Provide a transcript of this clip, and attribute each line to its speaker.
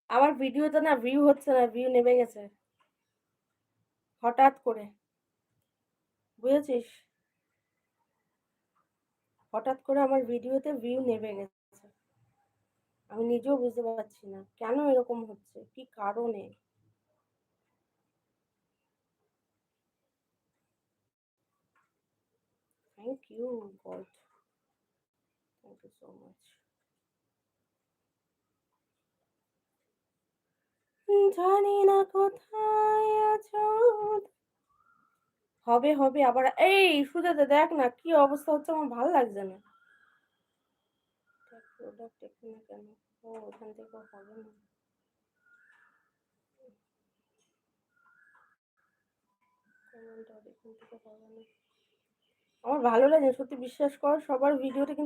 Speaker 1: আমার ভিডিওতে না ভিউ হচ্ছে না, ভিউ নেমে গেছে হঠাৎ করে, বুঝেছিস? হঠাৎ করে আমার ভিডিওতে ভিউ নেমে গেছে। আমি নিজেও বুঝতে পারছি না কেন এরকম হচ্ছে, কি কারণে। Thank you God, thank you so much. জানি না কোথায় আছো। হবে হবে আবার। এই সুজাতা দেখ না কি অবস্থা হচ্ছে, আমার ভালো লাগছে না। প্রোডাক্ট এখানে কেন? ও ওখান থেকে হবে না। কমেন্ট আর এখান থেকে হবে না। আমার ভালো লাগে সত্যি, বিশ্বাস কর, সবার ভিডিওতে